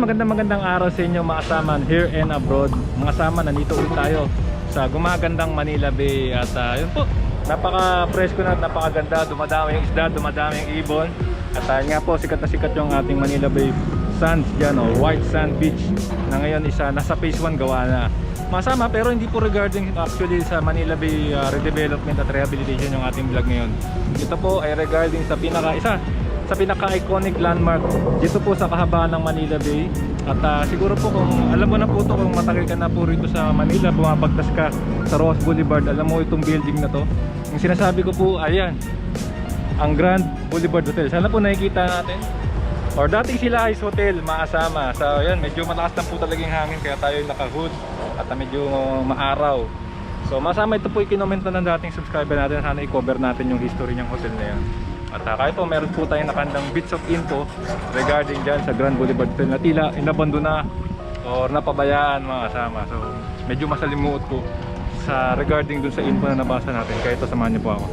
magandang araw sa inyo mga kasaman here and abroad. Mga kasama, nandito ulit tayo sa gumagandang Manila Bay. At yun po, napaka-presko na at napakaganda. Dumadami yung isda, dumadami yung ibon. At nga po, sikat na sikat yung ating Manila Bay sands dyan, white sand beach, na ngayon isa nasa phase 1 gawa na. Masama, pero hindi po regarding actually sa Manila Bay redevelopment at rehabilitation yung ating vlog ngayon. Ito po ay regarding sa pinaka-iconic landmark dito po sa kahabaan ng Manila Bay. At siguro po kung alam mo na po ito, kung matagal ka na po rito sa Manila, bumabagtas ka sa Roxas Boulevard, alam mo itong building na to. Yung sinasabi ko po, ayan, ang Grand Boulevard Hotel. Sana po nakikita natin. Or dating Silahis Hotel, makasama. So ayan, medyo malakas na po talagang hangin kaya tayo naka-hood at medyo maaraw. So masama, ito po ikinomento ng dating subscriber natin. Sana i-cover natin yung history ng hotel na yan. At kahit po meron po tayong nakandang bits of info regarding dyan sa Grand Boulevard Hotel na tila inabandona or napabayaan mga kasama. So medyo masalimuot po sa regarding dun sa info na nabasa natin. Kaya ito, samahan niyo po ako.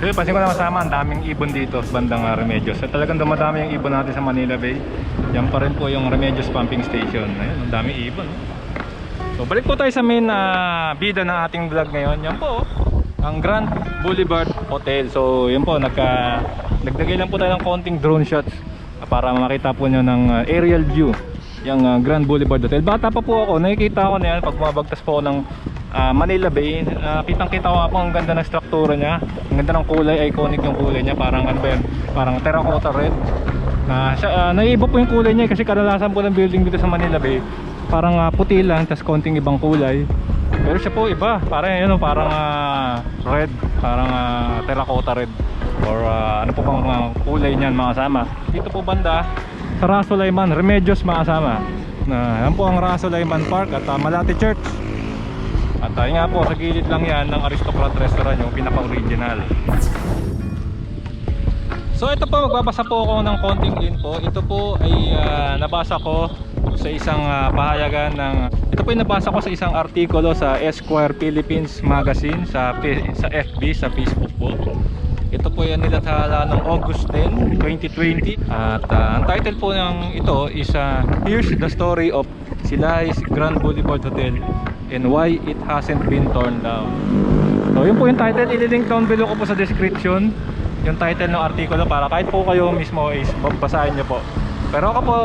So, pansin ko na masama, ang daming ibon dito sa bandang Remedios. So, talagang dumadami yung ibon natin sa Manila Bay. Yan pa rin po yung Remedios pumping station. Ayun, ang daming ibon. So balik po tayo sa main bida ng ating vlog ngayon. Yan po, ang Grand Boulevard Hotel. So yan po, nagdagay lang po tayo ng konting drone shots para makita po nyo ng aerial view yung Grand Boulevard Hotel. Bata pa po ako, nakikita ko na yan pag bumabagtas po ako ng Manila Bay. Kitang-kita ko po ang ganda ng struktura niya. Ang ganda ng kulay, iconic yung kulay niya. Parang ano ba yun? Parang terracotta red. Naiiba po yung kulay niya kasi kadalasan po ng building dito sa Manila Bay parang puti lang, tas konting ibang kulay. Pero siya po iba. Parang yun, parang red, parang terracotta red. Or ano po bang kulay niyan mga kasama. Dito po banda sa Rasolayman, Remedios mga kasama. Yan po ang Rasolayman Park at Malate Church. At nga po, sa gilid lang yan ng Aristocrat Restaurant, yung pinaka-original. So ito po, magbabasa po ako ng konting info. Ito po ay nabasa ko sa isang pahayagan ng... Ito po ay nabasa ko sa isang artikulo sa Esquire Philippines Magazine sa FB, sa Facebook po. Ito po yan nilathala ng August 10, 2020. At ang title po ng ito is Here's the Story of Silahis Grand Boulevard Hotel and Why It Hasn't Been Torn Down. So yun po yung title, ililink down below ko po sa description yung title ng artikulo para kahit po kayo mismo is babasahin nyo po. Pero ako po,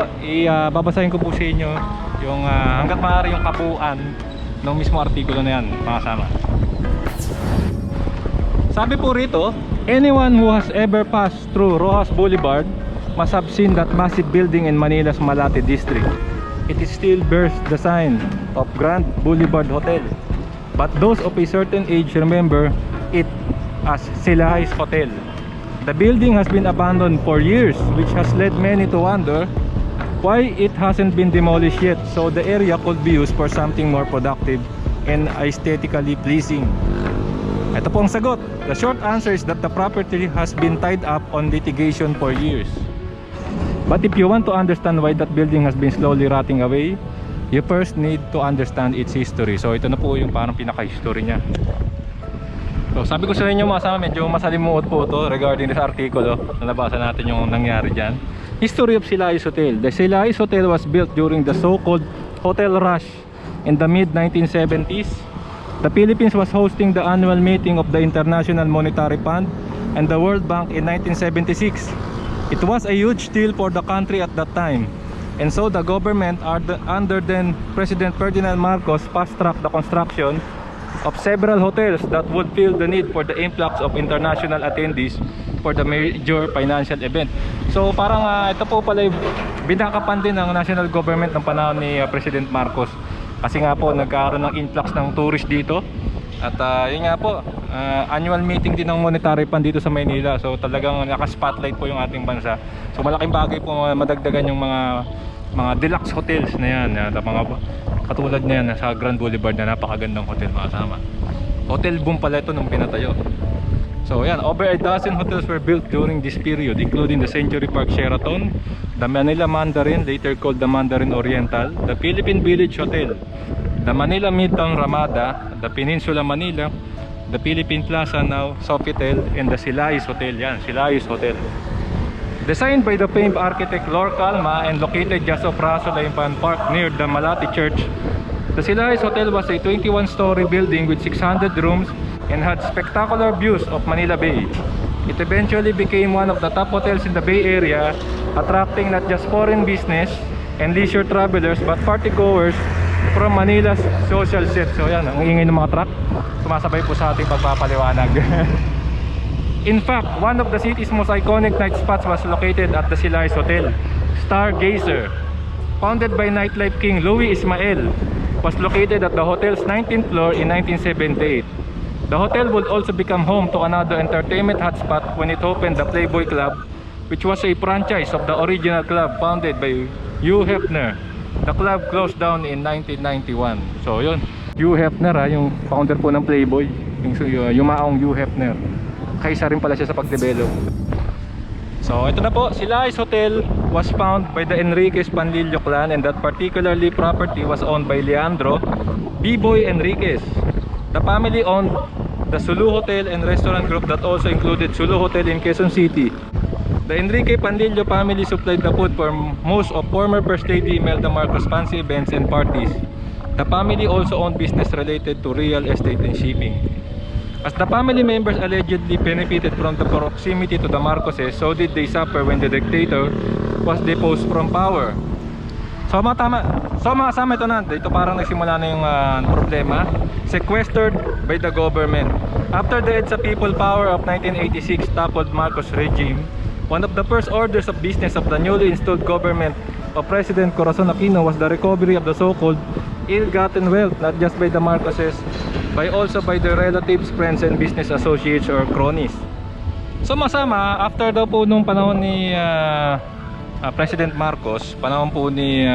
babasahin ko po sa inyo yung hanggat maaari yung kabuuan ng mismo artikulo na yan mga kasama. Sabi po rito, anyone who has ever passed through Roxas Boulevard must have seen that massive building in Manila's Malate district. It still bears the sign of Grand Boulevard Hotel, but those of a certain age remember it as Silahis Hotel. The building has been abandoned for years, which has led many to wonder why it hasn't been demolished yet, so the area could be used for something more productive and aesthetically pleasing. Ito po ang sagot. The short answer is that the property has been tied up on litigation for years. But if you want to understand why that building has been slowly rotting away, you first need to understand its history. So ito na po yung parang pinaka-history niya. So sabi ko sa inyo mga kasama, medyo masalimuot po ito regarding this artikulo na nabasa natin yung nangyari dyan. History of Silahis Hotel. The Silahis Hotel was built during the so-called hotel rush in the mid-1970s. The Philippines was hosting the annual meeting of the International Monetary Fund and the World Bank in 1976. It was a huge deal for the country at that time, And so the government under then President Ferdinand Marcos fast-tracked the construction of several hotels that would fill the need for the influx of international attendees for the major financial event. So parang ito po pala binakapan din ng national government ng panahon ni President Marcos. Kasi nga po nagkaroon ng influx ng tourist dito. At yun nga po, annual meeting din ng monetary fund dito sa Maynila. So talagang naka-spotlight po yung ating bansa. So malaking bagay po madagdagan yung mga deluxe hotels na yan, mga katulad na yan sa Grand Boulevard na napakagandang hotel mga kasama. Hotel boom pala ito nung pinatayo. So yan, over a dozen hotels were built during this period, including the Century Park Sheraton, the Manila Mandarin, later called the Mandarin Oriental, the Philippine Village Hotel, the Manila Midtown Ramada, the Peninsula Manila, the Philippine Plaza, now Sofitel, and the Silahis Hotel. Yan, Silahis Hotel. Designed by the famed architect Lord Calma and located just off Rasolaypan Park near the Malati Church, the Silahis Hotel was a 21-story building with 600 rooms and had spectacular views of Manila Bay. It eventually became one of the top hotels in the Bay Area, attracting not just foreign business and leisure travelers but partygoers from Manila's social set. So yan, ang ingay ng mga truck, sumasabay po sa ating pagpapaliwanag. In fact, one of the city's most iconic night spots was located at the Silahis Hotel. Stargazer, founded by nightlife king Louis Ismael, was located at the hotel's 19th floor in 1978. The hotel would also become home to another entertainment hotspot when it opened the Playboy Club, which was a franchise of the original club founded by Hugh Hefner. The club closed down in 1991. So yun, Hugh Hefner yung founder po ng Playboy, yung maong Hugh Hefner. Kaisa rin pala siya sa pag-develop. So ito na po, Silahis Hotel was found by the Enriquez Panlilio clan, and that particularly property was owned by Leandro B-Boy Enriquez. The family owned the Sulu Hotel and restaurant group that also included Sulu Hotel in Quezon City. The Enrique Panlilio family supplied the food for most of former First Lady Imelda Marcos fancy events and parties. The family also owned business related to real estate and shipping. As the family members allegedly benefited from the proximity to the Marcoses, so did they suffer when the dictator was deposed from power. So mga kasama, ito parang nagsimula na yung problema. Sequestered by the government. After the EDSA People Power of 1986 toppled Marcos regime, one of the first orders of business of the newly installed government of President Corazon Aquino was the recovery of the so-called ill-gotten wealth, not just by the Marcoses, but also by their relatives, friends, and business associates or cronies. So masama, after daw po nung panahon ni President Marcos, panahon po ni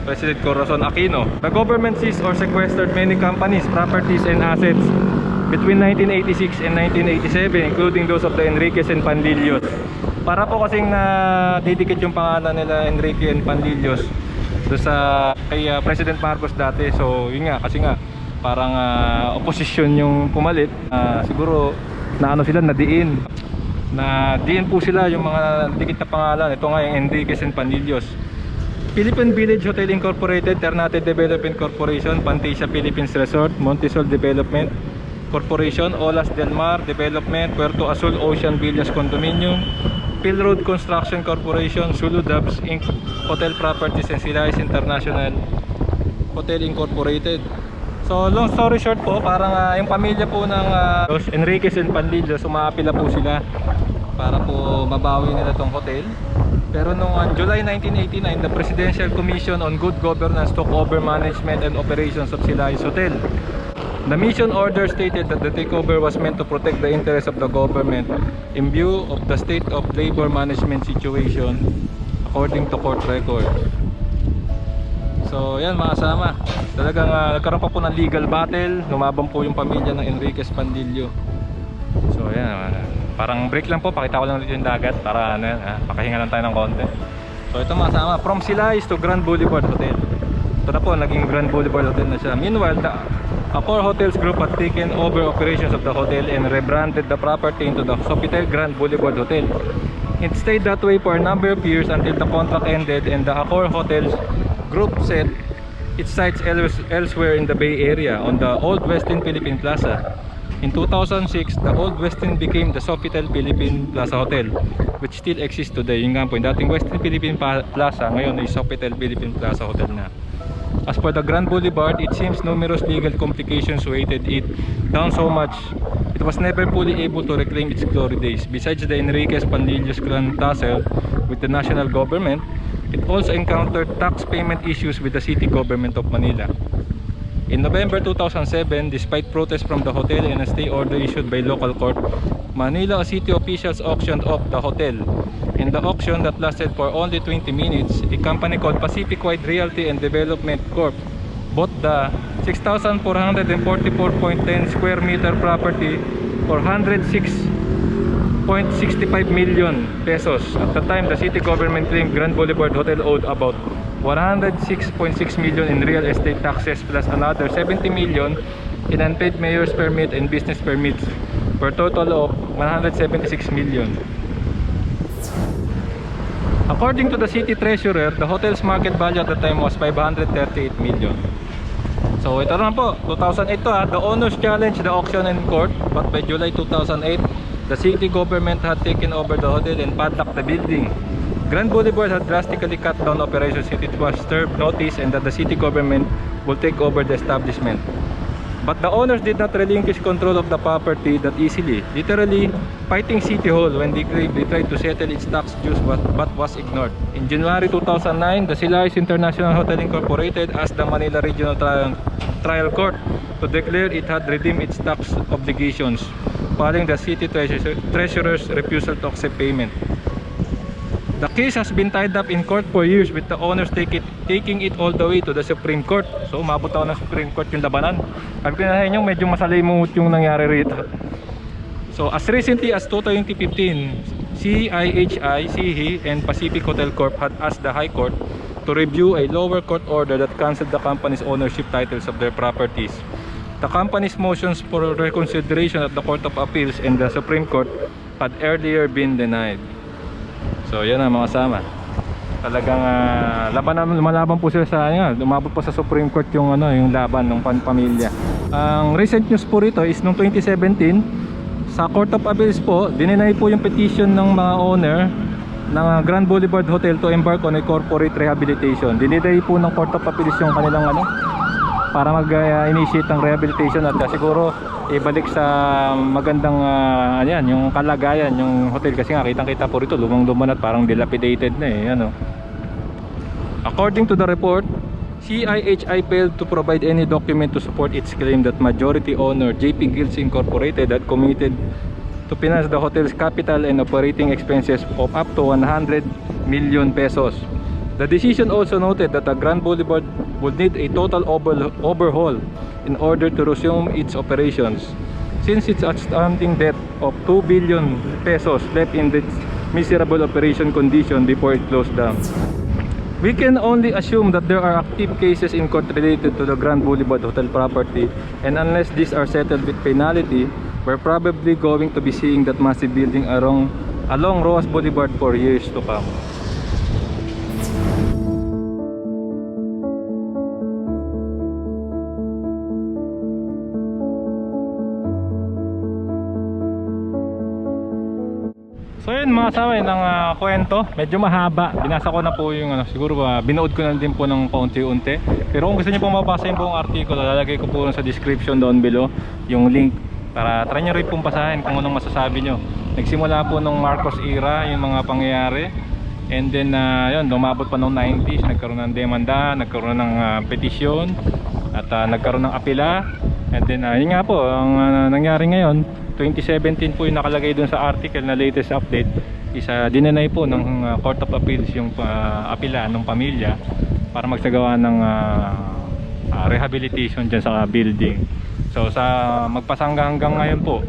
President Corazon Aquino, the government seized or sequestered many companies, properties, and assets between 1986 and 1987, including those of the Enriquez and Panlilios. Para po kasing didikit yung pangalan nila Enrique and Panlilios do sa kay President Marcos dati. So yun nga, kasi nga parang opposition yung pumalit, siguro na ano sila, nadiin po sila yung mga dikit na pangalan. Ito nga yung Enriquez and Panlilios. Philippine Village Hotel Incorporated, Ternate Development Corporation, Pantasia Philippines Resort, Montesol Development Corporation, Olas Del Mar Development, Puerto Azul Ocean Villas Condominium, Phil Road Construction Corporation, Sulu Dubs Inc. Hotel Properties, and Silahis International Hotel Incorporated. So long story short po, parang yung pamilya po ng Enriquez and Panlilio, sumaapila po sila para po mabawi nila tong hotel. Pero noong July 1989, the Presidential Commission on Good Governance took over management and operations of Silahis Hotel. The mission order stated that the takeover was meant to protect the interests of the government in view of the state of labor management situation, according to court record. So yan mga kasama, talagang nagkaroon pa po ng legal battle, lumabang po yung pamilya ng Enriquez Panlilio. So yan, parang break lang po, pakita ko lang dito yung dagat para pakahinga lang tayo ng konti. So ito mga kasama, from Silahis to Grand Boulevard Hotel. Ito na po, naging Grand Boulevard Hotel na siya. Meanwhile, the Accor Hotels Group had taken over operations of the hotel and rebranded the property into the Sofitel Grand Boulevard Hotel. It stayed that way for a number of years until the contract ended and the Accor Hotels Group set its sites elsewhere in the Bay Area on the old Westin Philippine Plaza. In 2006, the old Westin became the Sofitel Philippine Plaza Hotel, which still exists today. Yung nga po, yung dating Westin Philippine Plaza, ngayon ay Sofitel Philippine Plaza Hotel na. As for the Grand Boulevard, it seems numerous legal complications weighted it down so much it was never fully able to reclaim its glory days. Besides the Enriquez Pandillos grand tussle with the national government, it also encountered tax payment issues with the city government of Manila. In November 2007, despite protests from the hotel and a stay order issued by local court, Manila city officials auctioned off the hotel. In the auction that lasted for only 20 minutes, a company called Pacific Wide Realty and Development Corp bought the 6,444.10 square meter property for 106.65 million pesos. At the time, the city government claimed Grand Boulevard Hotel owed about 106.6 million in real estate taxes plus another 70 million in unpaid mayor's permit and business permits, for a total of 176 million. According to the city treasurer, the hotel's market value at the time was 538 million. So ito na po, 2008 to ha. The owners challenged the auction in court, but by July 2008, the city government had taken over the hotel and padlocked the building. Grand Boulevard had drastically cut down operations since it was served notice and that the city government will take over the establishment. But the owners did not relinquish control of the property that easily, literally fighting City Hall when they tried to settle its tax dues but was ignored. In January 2009, the Silahis International Hotel Incorporated asked the Manila Regional Trial Court to declare it had redeemed its tax obligations, following the city treasurer's refusal to accept payment. The case has been tied up in court for years, with the owners taking it all the way to the Supreme Court. So umabot ako ng Supreme Court yung labanan. Sabi ko na inyo, medyo masalimuot yung nangyari rito. So as recently as 2015, CIHI, CIHI and Pacific Hotel Corp had asked the High Court to review a lower court order that cancelled the company's ownership titles of their properties. The company's motions for reconsideration at the Court of Appeals and the Supreme Court had earlier been denied. So yan na mga kasama. Talagang lumalaban po sila sa umabot po sa Supreme Court yung yung laban ng pamilya. Ang recent news po rito is noong 2017 sa Court of Appeals po, dininay po yung petition ng mga owner ng Grand Boulevard Hotel to embark on a corporate rehabilitation. Dininay po ng Court of Appeals yung kanilang para mag-initiate ng rehabilitation at siguro ibalik sa magandang yung kalagayan yung hotel, kasi nga kitang-kita po rito lumang-luman at parang dilapidated na According to the report, CIHI failed to provide any document to support its claim that majority owner JP Gills Incorporated had committed to finance the hotel's capital and operating expenses of up to 100 million pesos. The decision also noted that the Grand Boulevard would need a total overhaul in order to resume its operations, since its outstanding debt of 2 billion pesos left in its miserable operation condition before it closed down. We can only assume that there are active cases in court related to the Grand Boulevard Hotel property, and unless these are settled with finality, we're probably going to be seeing that massive building along Roxas Boulevard for years to come. So yun mga kasama, ng kwento, medyo mahaba. Binasa ko na po yung siguro binood ko na din po ng paunti-unti. Pero kung gusto niyo pong mabasa yung buong artikulo, lalagay ko po sa description down below yung link para try nyo rin pong basahin kung anong masasabi nyo. Nagsimula po nung Marcos era yung mga pangyayari, and then yun, lumabot pa noong 90s, nagkaroon ng demanda, nagkaroon ng petisyon, at nagkaroon ng apela, and then yun nga po ang nangyari ngayon. 2017 po yung nakalagay dun sa article na latest update is dinenay po ng Court of Appeals yung apela ng pamilya para magsagawa ng rehabilitation dyan sa building. So sa magpasangga hanggang ngayon po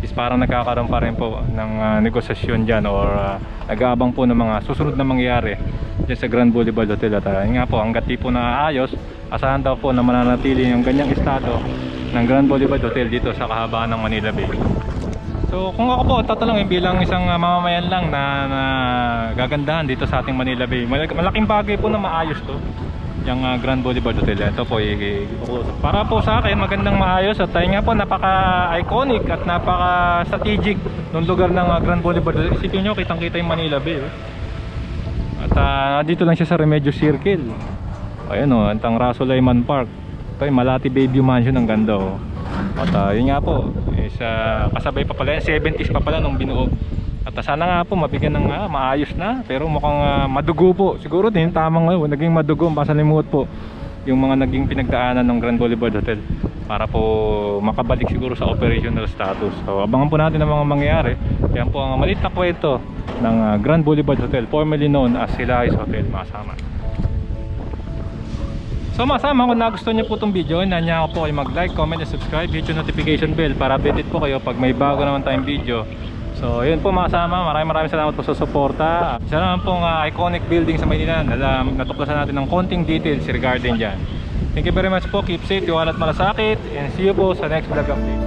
is parang nagkakaroon pa rin po ng negosasyon dyan, or nag-aabang po ng mga susunod na mangyayari dyan sa Grand Boulevard Hotel. At yun nga po, hanggat di po naayos, asahan daw po na mananatili yung ganyang estado ng Grand Boulevard Hotel dito sa kahabaan ng Manila Bay. So kung ako po tatanungin bilang isang mamamayan lang na gagandahan dito sa ating Manila Bay, malaking bagay po na maayos to. yung Grand Boulevard Hotel. Ito po para po sa akin magandang maayos at nga po napaka-iconic at napaka-strategic ng lugar ng Grand Boulevard Hotel. Isipin nyo, kitang-kita yung Manila Bay. At dito lang siya sa Remedios Circle. Ayun o, ang Rasolayman Park. Ito yung Malati Bayview Mansion, ang ganda o. At yun nga po, kasabay pa pala yan, 70s pa pala nung binuo. At sana nga po mabigyan ng maayos na, pero mukhang madugo po. Siguro din tamang ngayon, naging madugo, MASALIMUOT po yung mga naging pinagdaanan ng Grand Boulevard Hotel para po makabalik siguro sa operational status. So abangan po natin ang mga mangyayari. Yan po ang maliit na kwento ng Grand Boulevard Hotel, formerly known as Silahis Hotel, Masama. So masama, kung nagustuhan niyo po itong video, nanyayaw po kayo mag-like, comment, and subscribe, hit yung notification bell para updated po kayo pag may bago naman tayong video. So yun po masama, maraming salamat po sa suporta. Isa naman pong iconic building sa Maynila, natuklasan natin ng konting details regarding dyan. Thank you very much po, keep safe, tiwala at malasakit, and see you po sa next vlog update.